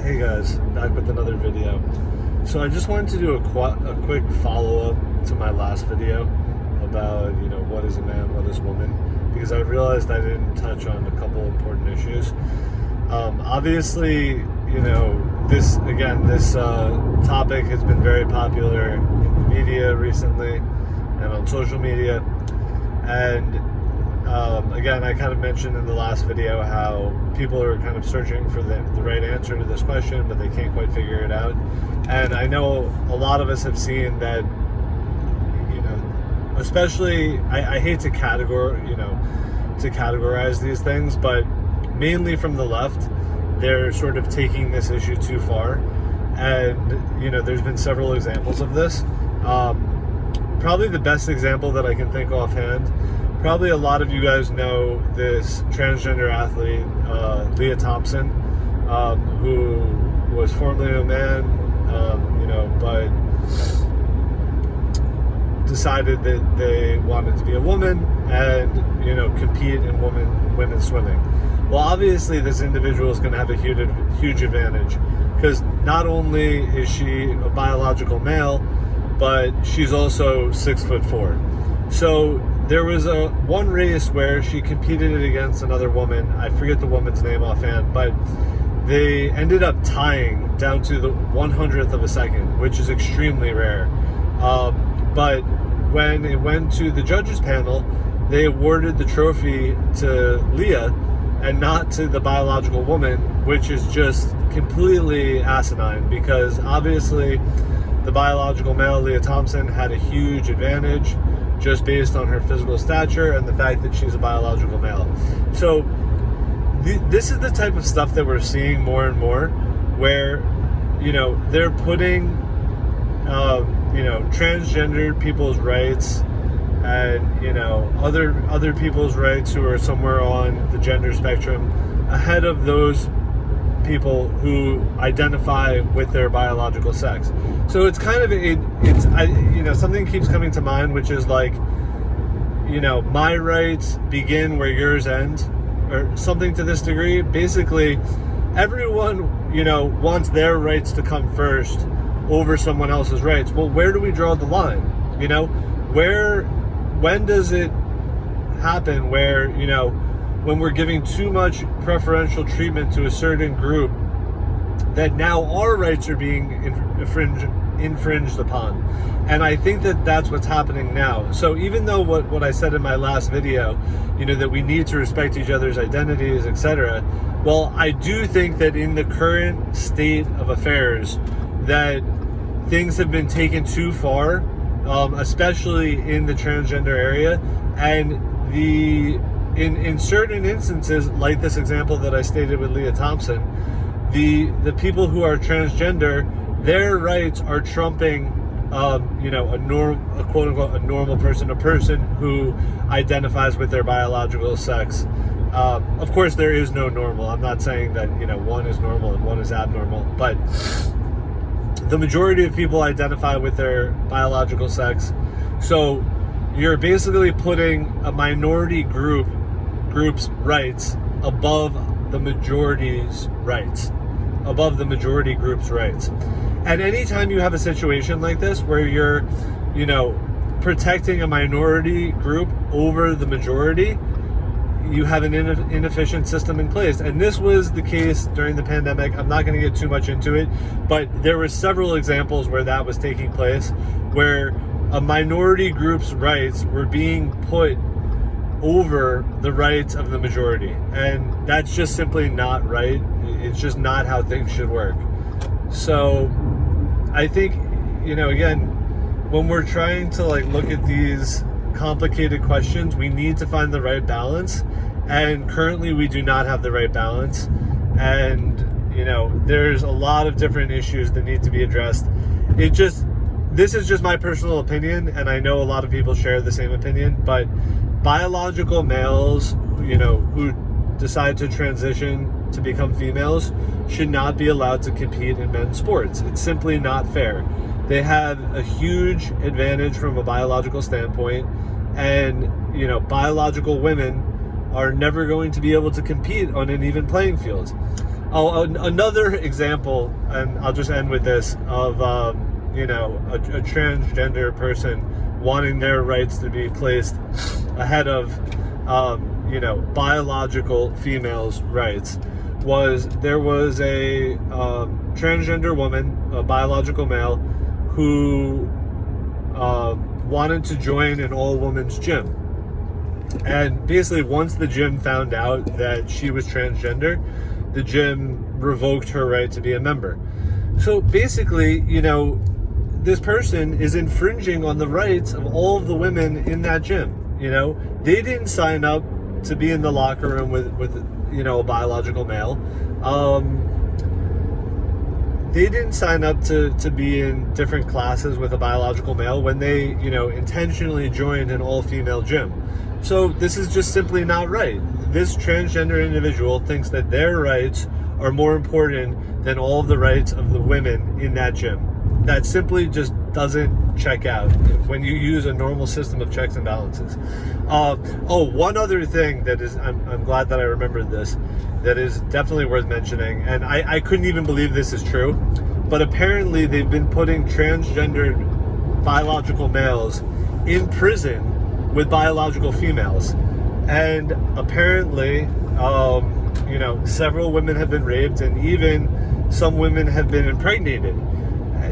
Hey guys, back with another video. So I just wanted to do a quick follow-up to my last video about, what is a man, what is a woman, because I realized I didn't touch on a couple important issues. Obviously, this topic has been very popular in the media recently and on social media. And again, I kind of mentioned in the last video how people are kind of searching for the right answer to this question, but they can't quite figure it out. And I know a lot of us have seen that, especially, I hate to categorize these things, but mainly from the left, they're sort of taking this issue too far. And, there's been several examples of this. Probably the best example that I can think offhand, probably a lot of you guys know this transgender athlete, Lia Thompson, who was formerly a man, but decided that they wanted to be a woman and, compete in women's swimming. Well, obviously this individual is going to have a huge advantage, because not only is she a biological male, but she's also 6'4". So there was one race where she competed against another woman. I forget the woman's name offhand, but they ended up tying down to the 100th of a second, which is extremely rare. But when it went to the judges panel, they awarded the trophy to Lia and not to the biological woman, which is just completely asinine, because obviously the biological male, Lia Thompson, had a huge advantage just based on her physical stature and the fact that she's a biological male. So this is the type of stuff that we're seeing more and more, where, they're putting, transgender people's rights and, other people's rights who are somewhere on the gender spectrum ahead of those people who identify with their biological sex. So it's kind of something keeps coming to mind, which is like, my rights begin where yours end, or something to this degree. Basically, everyone wants their rights to come first over someone else's rights. Well, where do we draw the line? When does it happen where when we're giving too much preferential treatment to a certain group, that now our rights are being infringed upon? And I think that that's what's happening now. So even though what I said in my last video, that we need to respect each other's identities, etc., well, I do think that in the current state of affairs, that things have been taken too far, especially in the transgender area, and in certain instances, like this example that I stated with Lia Thompson, the people who are transgender, their rights are trumping, a quote unquote a normal person, a person who identifies with their biological sex. Of course, there is no normal. I'm not saying that one is normal and one is abnormal, but the majority of people identify with their biological sex. So you're basically putting a minority group's rights above the majority's rights, above the majority group's rights. And anytime you have a situation like this where you're, protecting a minority group over the majority, you have an inefficient system in place. And this was the case during the pandemic. I'm not going to get too much into it, but there were several examples where that was taking place, where a minority group's rights were being put over the rights of the majority. And that's just simply not right. It's just not how things should work. So I think, again, when we're trying to look at these complicated questions, we need to find the right balance. And currently we do not have the right balance. And, there's a lot of different issues that need to be addressed. This is just my personal opinion, and I know a lot of people share the same opinion, but biological males, who decide to transition to become females, should not be allowed to compete in men's sports. It's simply not fair. They have a huge advantage from a biological standpoint, and, biological women are never going to be able to compete on an even playing field. Another example, and I'll just end with this, of a transgender person wanting their rights to be placed ahead of biological females' rights. There was a transgender woman, a biological male, who wanted to join an all-women's gym. And basically, once the gym found out that she was transgender, the gym revoked her right to be a member. So basically, this person is infringing on the rights of all of the women in that gym. They didn't sign up to be in the locker room with a biological male. They didn't sign up to be in different classes with a biological male when they, intentionally joined an all-female gym. So this is just simply not right. This transgender individual thinks that their rights are more important than all of the rights of the women in that gym. That simply just doesn't check out when you use a normal system of checks and balances. One other thing that is, I'm glad that I remembered this, that is definitely worth mentioning, and I couldn't even believe this is true, but apparently they've been putting transgendered biological males in prison with biological females. And apparently, several women have been raped, and even some women have been impregnated.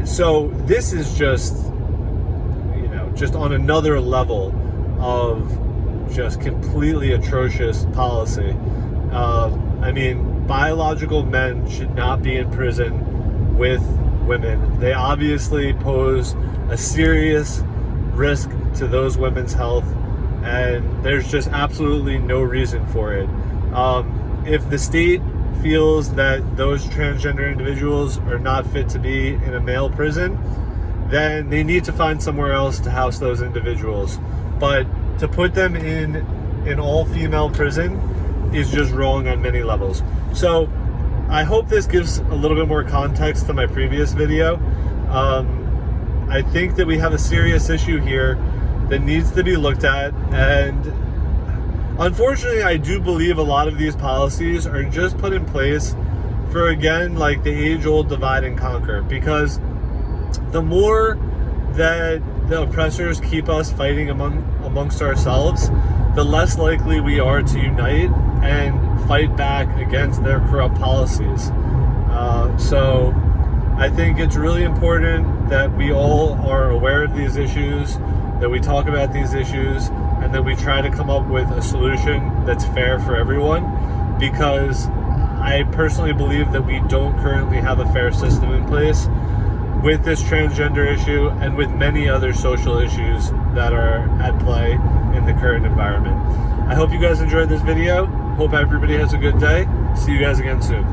So this is just on another level of just completely atrocious policy. Biological men should not be in prison with women. They obviously pose a serious risk to those women's health, and there's just absolutely no reason for it. If the state feels that those transgender individuals are not fit to be in a male prison, then they need to find somewhere else to house those individuals. But to put them in an all-female prison is just wrong on many levels. So I hope this gives a little bit more context to my previous video. I think that we have a serious issue here that needs to be looked at, and unfortunately, I do believe a lot of these policies are just put in place for, again, like the age-old divide and conquer, because the more that the oppressors keep us fighting amongst ourselves, the less likely we are to unite and fight back against their corrupt policies. So I think it's really important that we all are aware of these issues, that we talk about these issues, and that we try to come up with a solution that's fair for everyone, because I personally believe that we don't currently have a fair system in place with this transgender issue and with many other social issues that are at play in the current environment. I hope you guys enjoyed this video. Hope everybody has a good day. See you guys again soon.